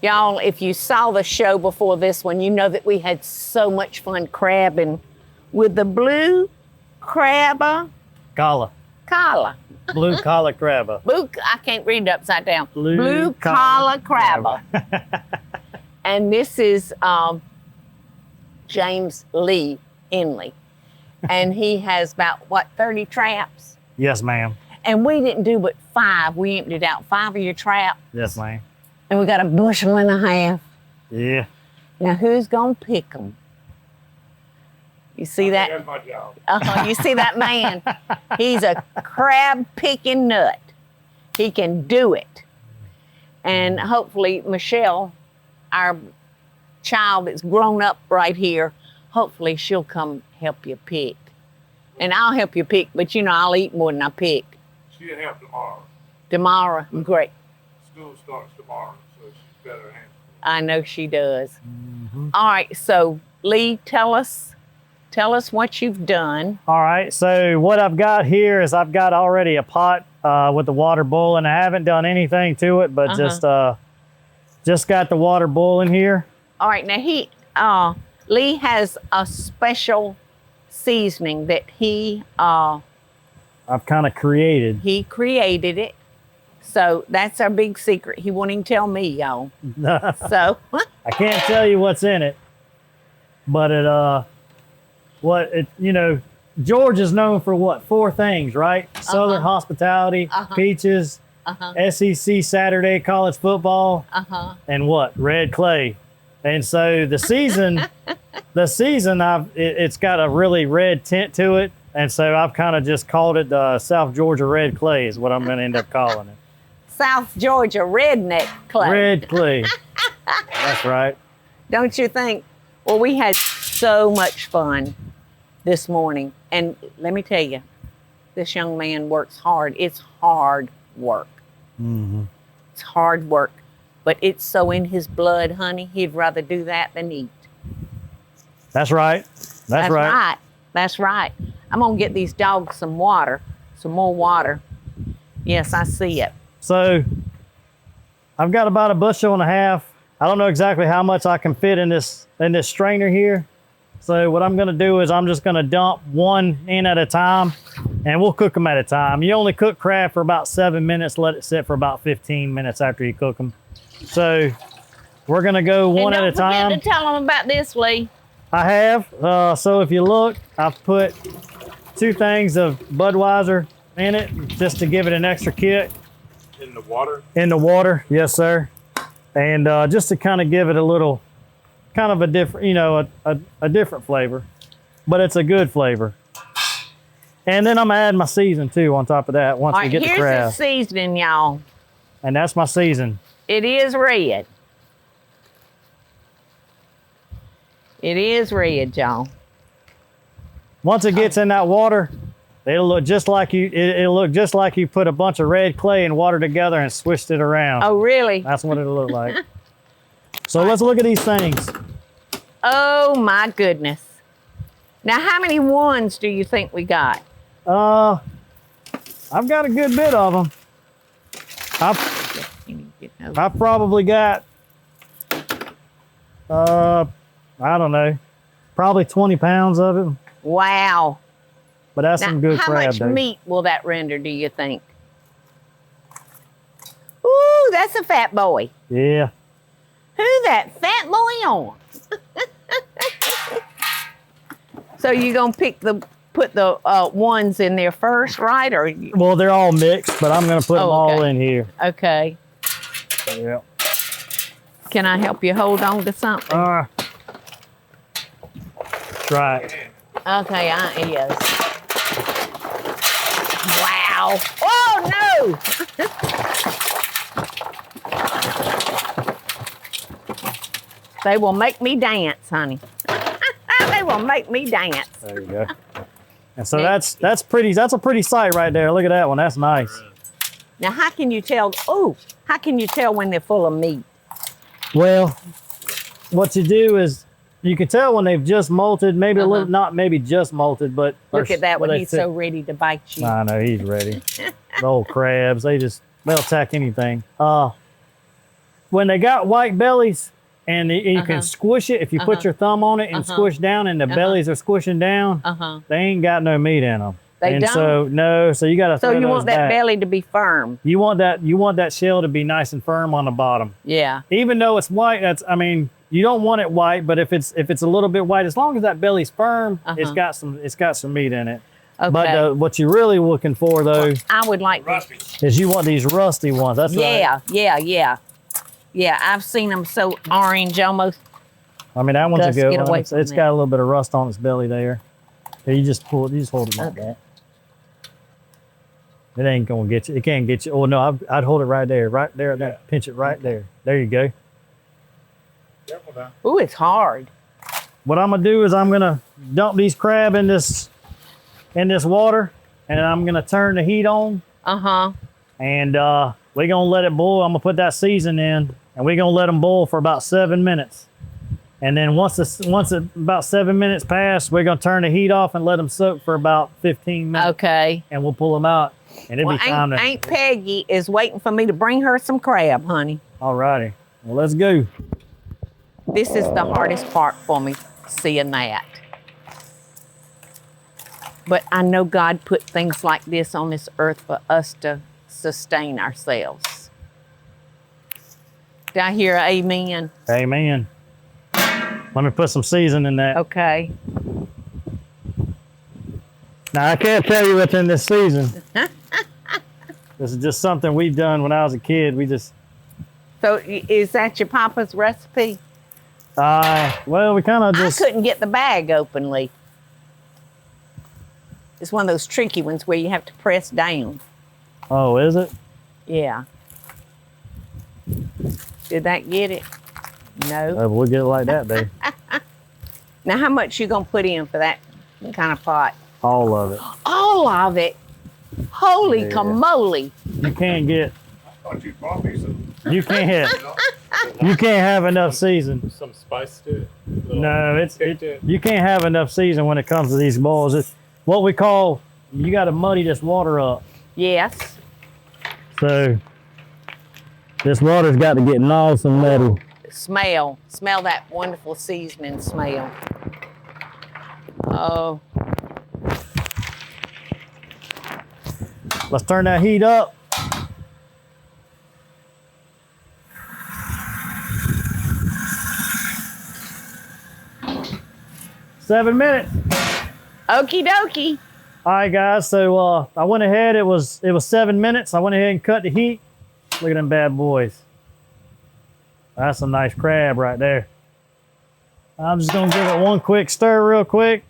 Y'all, if you saw the show before this one, you know that we had so much fun crabbing with the Blue Crabba. Colla. Colla. Blue Colla Crabba. I can't read it upside down. Blue Colla Crabba. And this is James Lee Henley. And he has about, what, 30 traps? Yes, ma'am. And we didn't do but 5. We emptied out 5 of your traps. Yes, ma'am. And we got a bushel and a half. Yeah. Now, who's going to pick them? You see that? That's my job. You see that man? He's a crab-picking nut. He can do it. And hopefully, Michelle, our child that's grown up right here, hopefully she'll come help you pick. And I'll help you pick, but you know, I'll eat more than I pick. She'll have tomorrow. Tomorrow, great. School starts tomorrow, so she's better handle. I know she does. All right, so Lee, tell us what you've done. All right, so what I've got here is I've got already a pot with the water boiling. I haven't done anything to it, but just got the water boiling here. All right, now Lee has a special seasoning that I've kind of created. He created it. So that's our big secret. He won't even tell me, y'all. So I can't tell you what's in it, but George is known for what? 4 things, right? Southern hospitality, peaches, SEC Saturday college football, and what? Red clay. And so the season, it's got a really red tint to it. And so I've kind of just called it the South Georgia red clay is what I'm going to end up calling it. South Georgia redneck clay. Red clay. That's right. Don't you think? Well, we had so much fun this morning. And let me tell you, this young man works hard. It's hard work. Mm-hmm. It's hard work. But it's so in his blood, honey, he'd rather do that than eat. That's right. That's right. That's right. I'm going to get these dogs some water, some more water. Yes, I see it. So I've got about 1.5 bushels. I don't know exactly how much I can fit in this strainer here. So what I'm going to do is I'm just going to dump one in at a time, and we'll cook them at a time. You only cook crab for about 7 minutes. Let it sit for about 15 minutes after you cook them. So we're going to go one at a time. Don't forget to tell them about this, Lee. I have. So if you look, I've put 2 things of Budweiser in it just to give it an extra kick. In the water? In the water, yes, sir. And just to kind of give it a little, kind of a different, a different flavor. But it's a good flavor. And then I'm going to add my season, too, on top of that once we get the crab. Here's the seasoning, y'all. And that's my season. It is red. It is red, y'all. Once it gets in that water, it'll look just like you put a bunch of red clay and water together and swished it around. Oh, really? That's what it'll look like. So let's look at these things. Oh, my goodness. Now, how many ones do you think we got? I've got a good bit of them. I've probably got, I don't know, probably 20 pounds of it. Wow. But that's some good crab, how much though. meat will that render, do you think? Ooh, that's a fat boy. Yeah. Who that fat boy on? So you gonna put the ones in there first, right? Or well, they're all mixed, but I'm gonna put them all in here. Okay. Yeah. Can I help you hold on to something? Try it. Okay, I is. Wow. Oh, no. They will make me dance, honey. They will make me dance. There you go. And so that's a pretty sight right there. Look at that one. That's nice. Now, how can you tell when they're full of meat? Well, what you do is you can tell when they've just molted, maybe a little, not maybe just molted, but look at that one. He's so ready to bite you. I know, he's ready. The old crabs, they'll attack anything. when they got white bellies and you can squish it, if you put your thumb on it and squish down and the bellies are squishing down, they ain't got no meat in them. They and don't? so no, so you got to So throw you those want that back. belly to be firm. You want that shell to be nice and firm on the bottom. Yeah. Even though it's white, I mean, you don't want it white, but if it's a little bit white, as long as that belly's firm, it's got some meat in it. Okay. But what you're really looking for though I would like Rusty. is you want these rusty ones. That's right. Yeah, I've seen them so orange almost. I mean, that one's Gus, a good get one. away It's from got a little bit of rust on its belly there. Here, you just hold it like that. It ain't gonna get you. It can't get you. Oh no, I'd hold it right there, pinch it right there. There you go. Careful now. Ooh, it's hard. What I'm gonna do is I'm gonna dump these crab in this water, and I'm gonna turn the heat on, and we're gonna let it boil. I'm gonna put that season in, and we're gonna let them boil for about 7 minutes. And then once about 7 minutes pass, we're gonna turn the heat off and let them soak for about 15 minutes. Okay. And we'll pull them out, and it'll be time to. Aunt Peggy is waiting for me to bring her some crab, honey. All righty. Well, let's go. This is the hardest part for me, seeing that. But I know God put things like this on this earth for us to sustain ourselves. Did I hear amen? Amen. Let me put some seasoning in that. Okay. Now, I can't tell you what's in this season. This is just something we've done when I was a kid. So is that your papa's recipe? Well, we kind of just. I couldn't get the bag openly. It's one of those tricky ones where you have to press down. Oh, is it? Yeah. Did that get it? No. Oh, we'll get it like that, babe. Now, how much you gonna put in for that kind of pot? All of it. All of it. Holy Yeah. camole. You can't get. I thought you bought me some. You can't. You can't have enough season. Some spice to it. No, you can't have enough season when it comes to these balls. It's what we call. You got to muddy this water up. Yes. So this water's got to get nice and muddy. Smell that wonderful seasoning smell. Oh, Let's turn that heat up. Seven minutes. okie dokie. All right, guys. So I went ahead. It was 7 minutes. I went ahead and cut the heat. Look at them bad boys. That's some nice crab right there. I'm just gonna give it one quick stir real quick.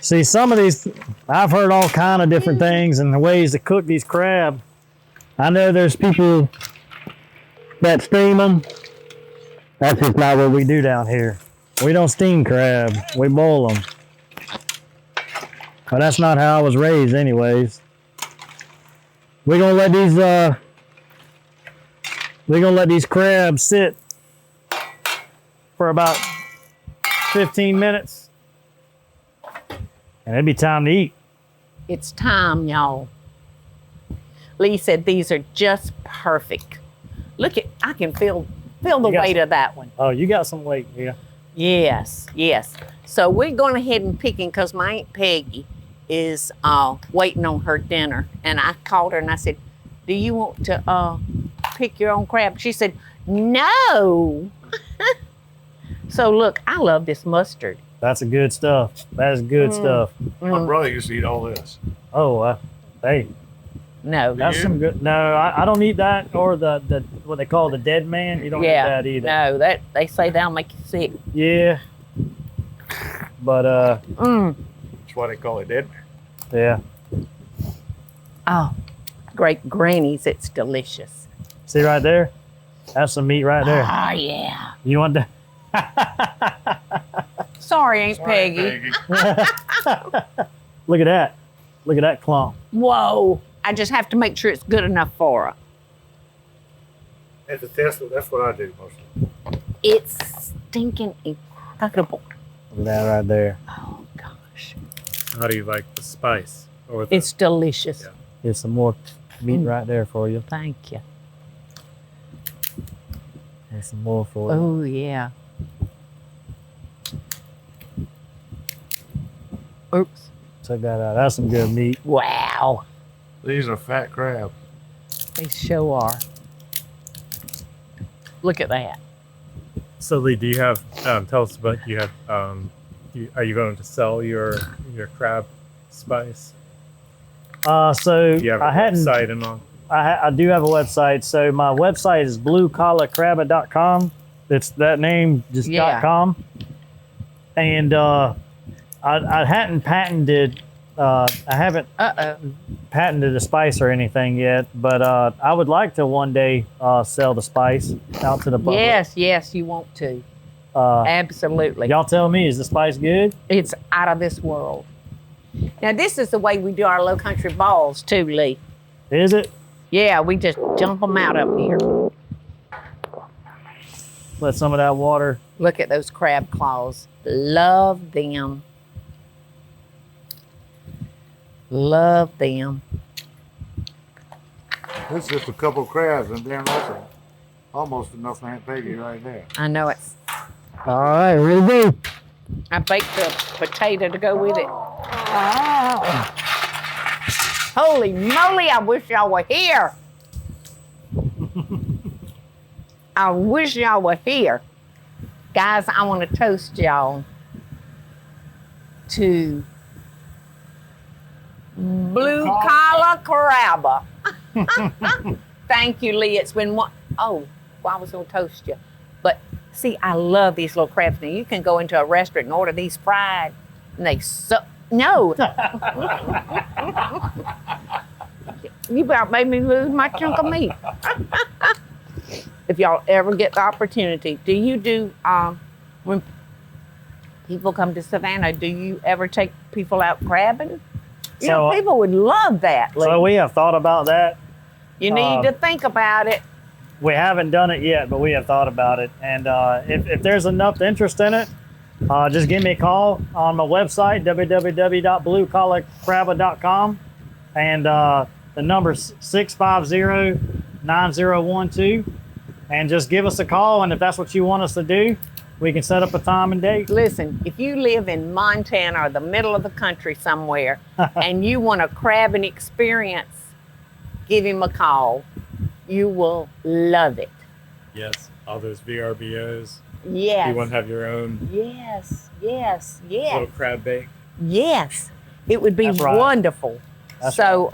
See, some of these, I've heard all kind of different things and the ways to cook these crab. I know there's people that steam them. That's just not what we do down here. We don't steam crab, we boil them. But that's not how I was raised anyways. We're gonna let these crabs sit for about 15 minutes. And it'd be time to eat. It's time, y'all. Lee said these are just perfect. Look at, I can feel the weight of that one. Oh, you got some weight, yeah. Yes, yes. So we're going ahead and picking because my Aunt Peggy is waiting on her dinner. And I called her and I said, do you want to pick your own crab? She said, no. So look, I love this mustard. That's a good stuff. That is good stuff. My brother used to eat all this. Oh, hey, No. that's some good. No, I don't eat that or the what they call the dead man. You don't eat that either. No, that they say that'll make you sick. Yeah. But That's why they call it dead man. yeah. Oh, great grannies, it's delicious. See right there? That's some meat right there. Oh, yeah. You want that? Sorry, Aunt Peggy. Look at that. Look at that clump. Whoa. I just have to make sure it's good enough for her. At the test, that's what I do mostly. It's stinking incredible. Look at that right there. Oh, gosh. How do you like the spice? Or the, It's delicious. Yeah. Here's some more meat right there for you. Thank you. And some more for you. Oh, yeah. Oops. Check that out. That's some good meat. Wow. These are fat crab. They sure are. Look at that. So Lee, do you have? Tell us about you have. Are you going to sell your crab spice? So Do you have a I hadn't. website and all? I do have a website. So my website is bluecollacrabba.com. It's that name, just Yeah. .com. And I hadn't patented. I haven't patented the spice or anything yet, but I would like to one day sell the spice out to the public. Yes, you want to. Uh, Absolutely. y'all tell me, is the spice good? It's out of this world. Now, this is the way we do our low country balls, too, Lee. Is it? Yeah, we just jump them out up here. Let some of that water. Look at those crab claws. Love them. Love them. This is just a couple crabs, and then that's almost enough for Aunt Peggy right there. I know it's. All right, ready? I baked the potato to go with it. Holy moly, I wish y'all were here. I wish y'all were here. Guys, I want to toast y'all to Blue Colla Crabba. Thank you, Lee. It's been one. Oh, well, I was going to toast you. But see, I love these little crabs. Now, you can go into a restaurant and order these fried, and they suck. No. You about made me lose my chunk of meat. If y'all ever get the opportunity, do you do, when people come to Savannah, do you ever take people out crabbing? You know, people would love that. Lee. So we have thought about that. You need to think about it. We haven't done it yet, but we have thought about it. And if there's enough interest in it, just give me a call on my website, www.bluecollacrabba.com. And the number's 650-9012. And just give us a call. And if that's what you want us to do, we can set up a time and date. Listen, if you live in Montana or the middle of the country somewhere and you want a crabbing experience, give him a call. You will love it. Yes, all those VRBOs. Yes. You want to have your own Yes. little crab bake? Yes. It would be That's right. wonderful. That's So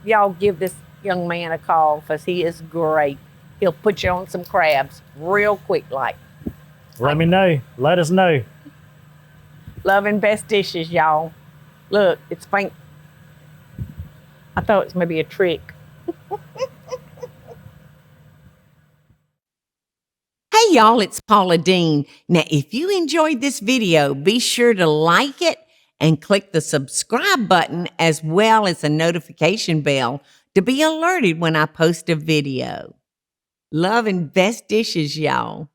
y'all give this young man a call because he is great. He'll put you on some crabs real quick like. Let me know. Let us know. Love and best dishes, y'all. Look, it's faint. I thought it was maybe a trick. Hey y'all, it's Paula Deen. Now, if you enjoyed this video, be sure to like it and click the subscribe button as well as the notification bell to be alerted when I post a video. Love and best dishes, y'all.